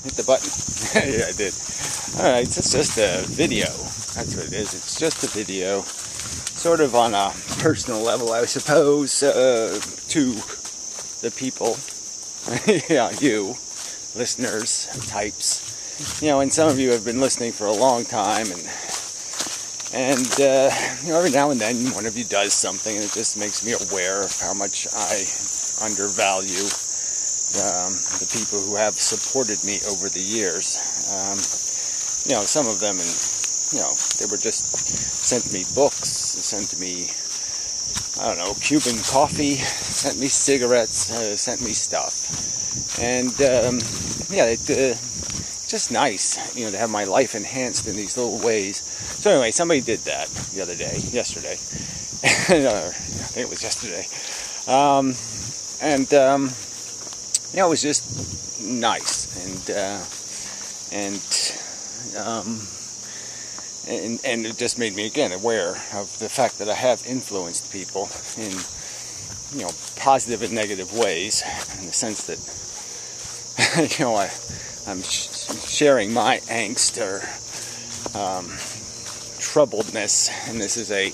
hit the button. Yeah, I did. Alright, it's just a video. That's what it is. It's just a video. Sort of on a personal level, I suppose, to the people. Yeah, you, listeners, types. You know, and some of you have been listening for a long time, and you know, every now and then one of you does something, and it just makes me aware of how much I undervalue the people who have supported me over the years. You know, some of them, you know, they were just sent me books, sent me, I don't know, Cuban coffee, sent me cigarettes, sent me stuff, and yeah, it's just nice, you know, to have my life enhanced in these little ways. So anyway, somebody did that the other day, yesterday. I think it was yesterday. You know, it was just nice, and it just made me again aware of the fact that I have influenced people in, you know, positive and negative ways, in the sense that, you know, I'm sharing my angst or troubledness, and this is a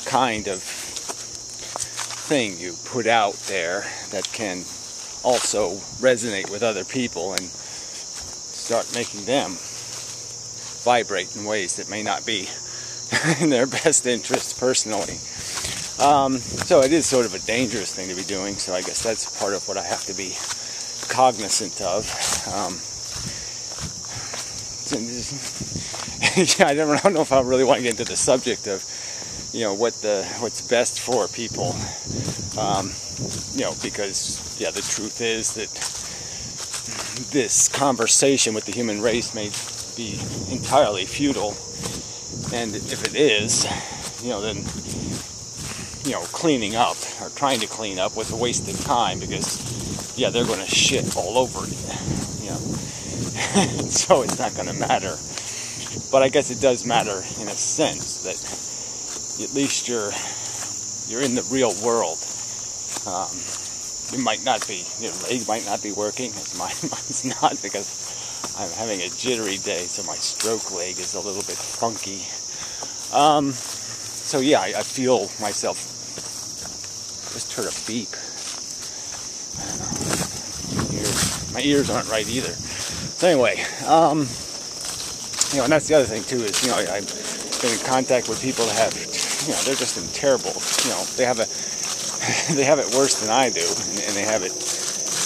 kind of thing you put out there that can also resonate with other people and start making them vibrate in ways that may not be in their best interest personally. So it is sort of a dangerous thing to be doing, so I guess that's part of what I have to be cognizant of. Yeah, I don't know if I really want to get into the subject of, you know, what's best for people. You know, because, yeah, the truth is that this conversation with the human race may be entirely futile, and if it is, you know, then, you know, cleaning up or trying to clean up was a waste of time, because, yeah, they're going to shit all over it, you know. So it's not going to matter. But I guess it does matter in a sense that at least you're in the real world. You might not be, your leg might not be working, as mine's not, because I'm having a jittery day, so my stroke leg is a little bit funky. So yeah, I feel myself. Just heard a beep. My ears aren't right either. So anyway, you know, and that's the other thing too, is, you know, I've been in contact with people that have, you know, they're just in terrible, you know, they have it worse than I do, and they have it,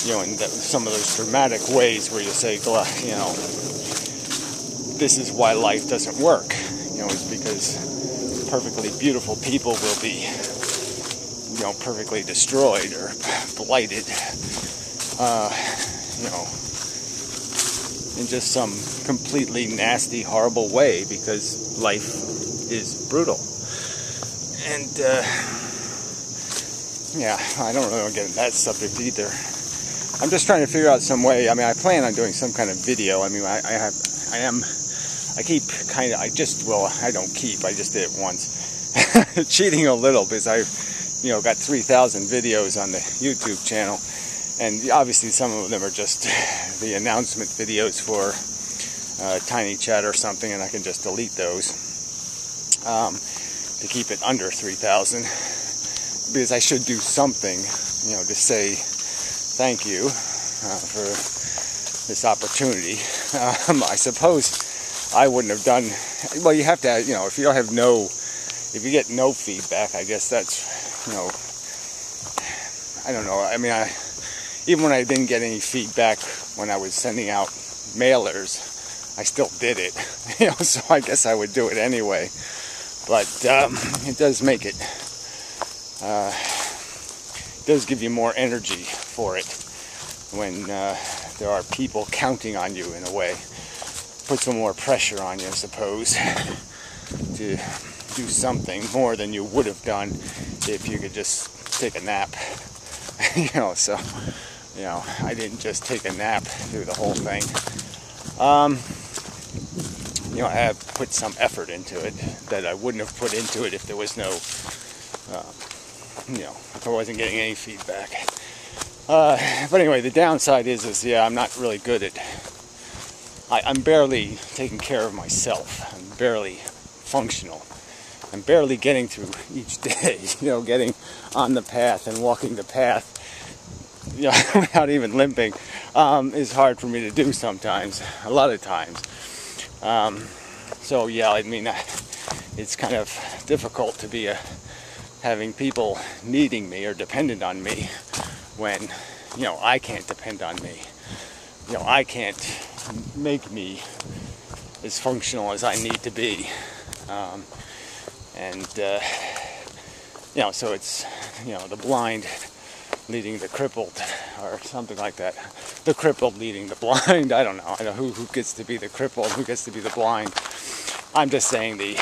you know, in some of those dramatic ways where you say, you know, this is why life doesn't work, you know, it's because perfectly beautiful people will be, you know, perfectly destroyed or blighted, you know, in just some completely nasty, horrible way, because life is brutal. And, yeah, I don't really want to get into that subject either. I'm just trying to figure out some way. I mean, I plan on doing some kind of video. I mean, I just did it once. Cheating a little, because you know, got 3,000 videos on the YouTube channel. And obviously some of them are just the announcement videos for Tiny Chat or something, and I can just delete those to keep it under 3,000. Because I should do something, you know, to say thank you for this opportunity. I suppose I wouldn't have done, well, you have to, you know, if you get no feedback, I guess that's, you know, I don't know. I mean, even when I didn't get any feedback when I was sending out mailers, I still did it, you know, so I guess I would do it anyway. But it does make it, does give you more energy for it when there are people counting on you, in a way. Puts some more pressure on you, I suppose, to do something more than you would have done if you could just take a nap. You know, so, you know, I didn't just take a nap through the whole thing. You know, I have put some effort into it that I wouldn't have put into it if there was no, you know, if I wasn't getting any feedback. But anyway, the downside is yeah, I'm not really good at I'm barely taking care of myself. I'm barely functional. I'm barely getting through each day, getting on the path and walking the path, without even limping, is hard for me to do sometimes, a lot of times. So yeah, I mean, it's kind of difficult to be having people needing me or dependent on me when, I can't depend on me. I can't make me as functional as I need to be. So it's, the blind leading the crippled, or something like that. The crippled leading the blind. I don't know who gets to be the crippled, who gets to be the blind. I'm just saying the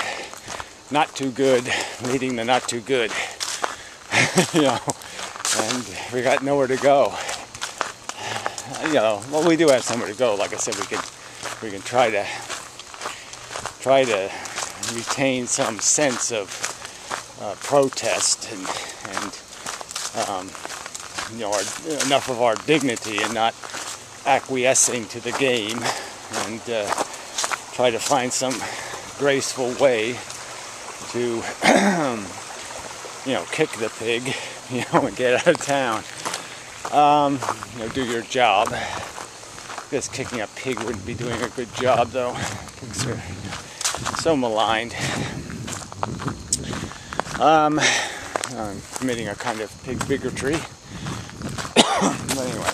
not too good leading the not too good. And we got nowhere to go. Well, we do have somewhere to go. Like I said, we can try to retain some sense of protest and enough of our dignity and not acquiescing to the game, and try to find some graceful way to kick the pig, and get out of town. Do your job. I guess kicking a pig wouldn't be doing a good job, though. Pigs are so maligned. I'm committing a kind of pig bigotry. But anyway.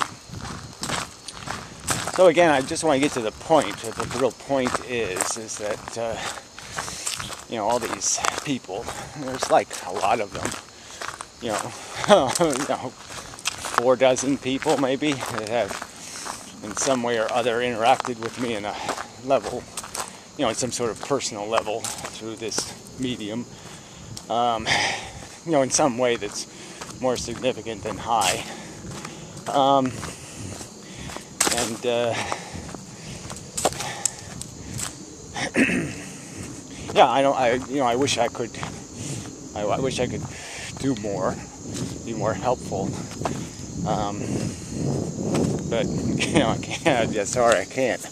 So again, I just want to get to the point. The real point is that all these people, there's like a lot of them, 4 dozen people maybe that have in some way or other interacted with me in a level, in some sort of personal level through this medium, in some way that's more significant than high. I wish I could do more, be more helpful. But I can't. Yeah, sorry, I can't.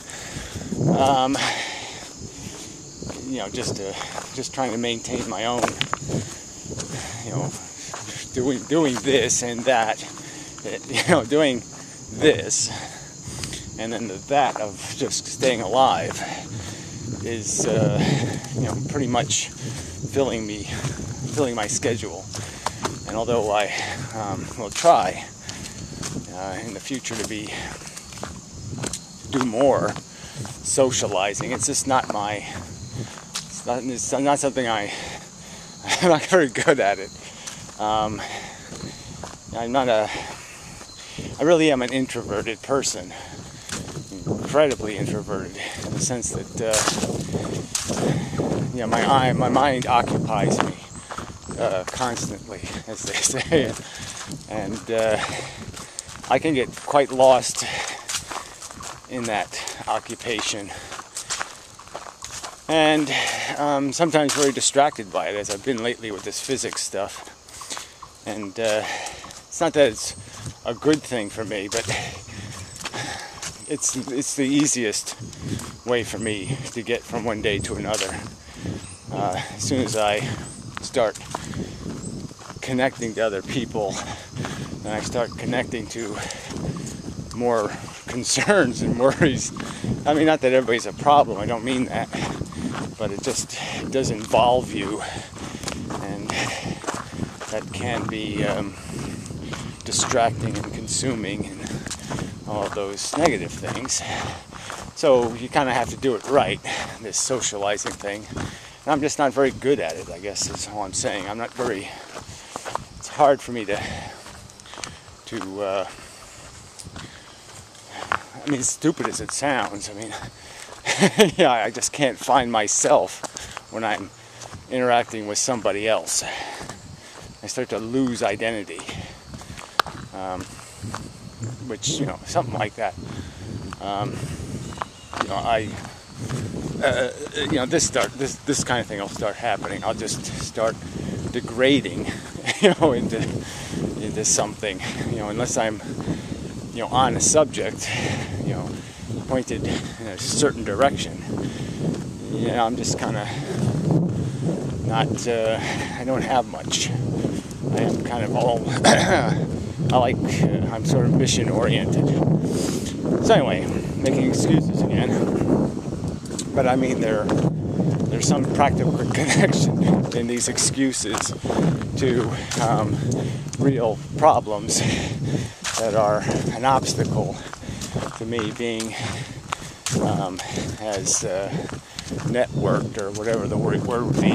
Just trying to maintain my own, doing this and that, doing this, and then the that of just staying alive is, pretty much filling my schedule. And although I will try in the future to do more socializing, it's just not it's not something I'm not very good at it. I really am an introverted person, incredibly introverted, in the sense that my mind occupies me constantly, as they say, and I can get quite lost in that occupation, and sometimes very distracted by it, as I've been lately with this physics stuff. And it's not that it's a good thing for me, but it's the easiest way for me to get from one day to another. As soon as I start connecting to other people, and I start connecting to more concerns and worries. I mean, not that everybody's a problem, I don't mean that, but it does involve you, and that can be distracting and consuming and all of those negative things. So you kind of have to do it right, this socializing thing. And I'm just not very good at it, I guess is all I'm saying. It's hard for me to I mean, as stupid as it sounds, I mean, I just can't find myself when I'm interacting with somebody else. I start to lose identity, which, something like that. This kind of thing will start happening. I'll just start degrading, into something, unless I'm, on a subject, pointed in a certain direction. Yeah, I'm just kind of not, I don't have much. I am kind of all, I'm sort of mission oriented. So anyway, making excuses again. But I mean, there's some practical connection in these excuses to real problems that are an obstacle to me being as networked, or whatever the word would be,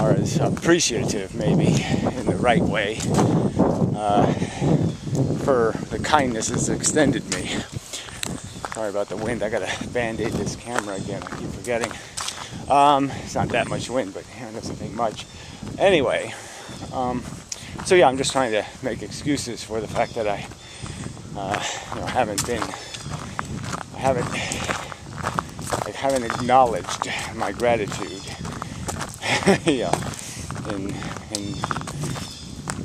or as appreciative maybe in the right way for the kindness that's extended me. Sorry about the wind. I gotta band-aid this camera again. I keep forgetting. It's not that much wind, but it doesn't take much. Anyway, so yeah, I'm just trying to make excuses for the fact that I haven't acknowledged my gratitude in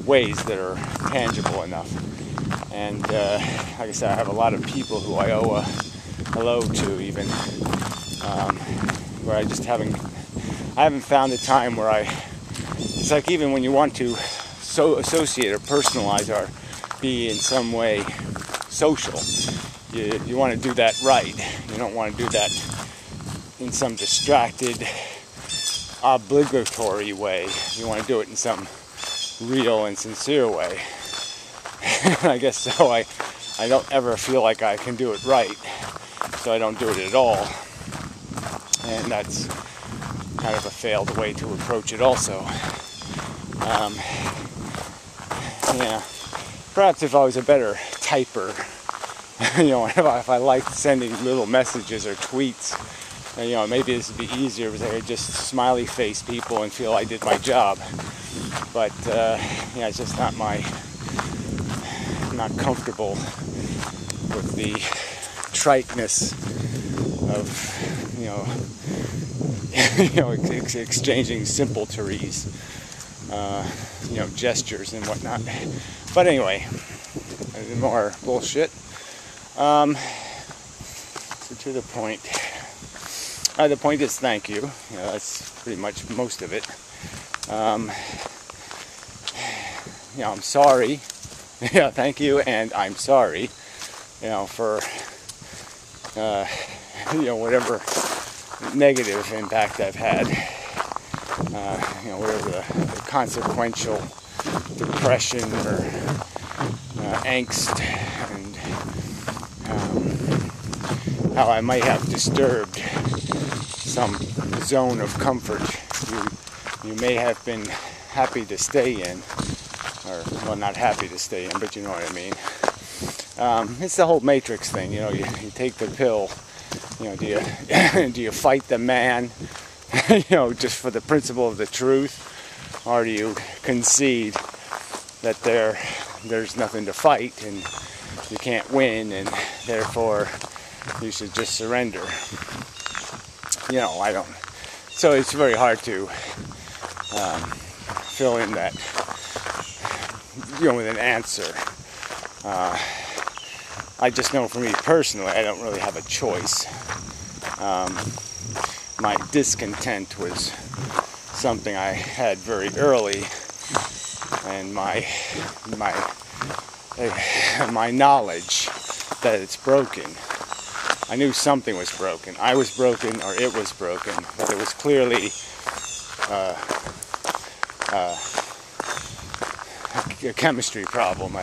ways that are tangible enough. And like I said, I have a lot of people who I owe a hello to, even where I haven't found a time where it's like, even when you want to associate or personalize or be in some way social, you want to do that right. You don't want to do that in some distracted, obligatory way. You want to do it in some real and sincere way. I guess so. I don't ever feel like I can do it right, so I don't do it at all. And that's kind of a failed way to approach it also. Yeah, perhaps if I was a better typer, if I liked sending little messages or tweets, maybe this would be easier because I could just smiley face people and feel I did my job. But it's just I'm not comfortable with the triteness of exchanging simpleties, gestures and whatnot. But anyway, more bullshit. So to the point. The point is, thank you. That's pretty much most of it. I'm sorry. Yeah, thank you, and I'm sorry. For whatever negative impact I've had. Whatever the consequential depression or angst, and how I might have disturbed some zone of comfort you may have been happy to stay in, or, well, not happy to stay in, but you know what I mean. It's the whole Matrix thing, you take the pill, do you fight the man, just for the principle of the truth, or do you concede that there's nothing to fight and you can't win, and therefore you should just surrender? I don't. So it's very hard to fill in that, with an answer. I just know for me personally, I don't really have a choice. My discontent was something I had very early, and my knowledge that it's broken. I knew something was broken. I was broken, or it was broken, but it was clearly a chemistry problem.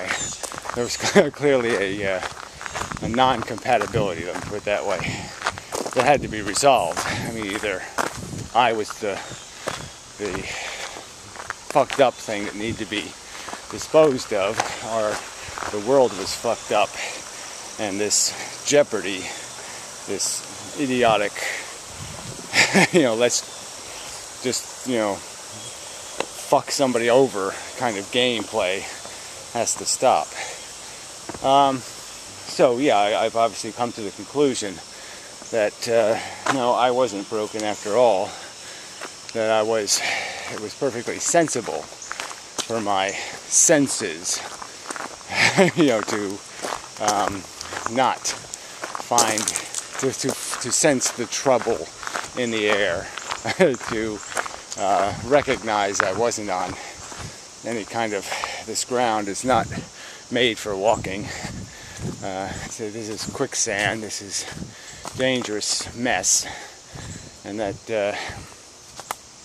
There was clearly a non-compatibility, let me put it that way, that had to be resolved. I mean, either I was the fucked up thing that needed to be disposed of, or the world was fucked up, and this jeopardy, this idiotic, let's just, fuck somebody over kind of gameplay has to stop. So yeah, I've obviously come to the conclusion that no, I wasn't broken after all. That it was perfectly sensible for my senses, to not find, to sense the trouble in the air, to recognize I wasn't on any kind of, this ground is not made for walking. So this is quicksand, this is dangerous mess, and that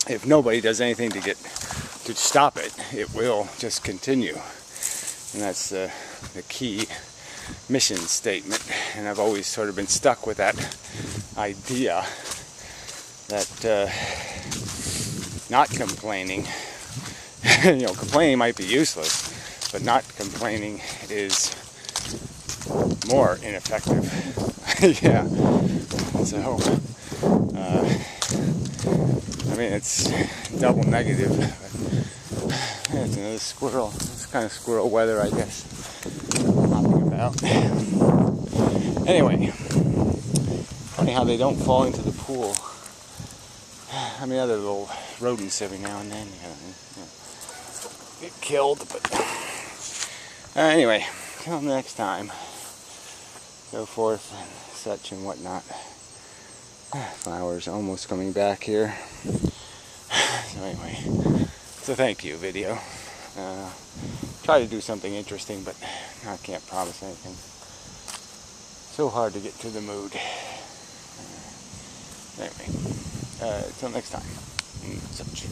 if nobody does anything to stop it, it will just continue. And that's the key mission statement. And I've always sort of been stuck with that idea that not complaining, complaining might be useless, but not complaining is more ineffective. Yeah. So, I mean, it's double negative. But it's another squirrel. It's kind of squirrel weather, I guess. Hopping about. Anyway, funny how they don't fall into the pool. I mean, other little rodents every now and then get killed, but anyway, till next time, so forth and such and whatnot. Flowers almost coming back here. So anyway, it's a thank you video. Try to do something interesting, but I can't promise anything. So hard to get to the mood. Anyway, till next time. Such.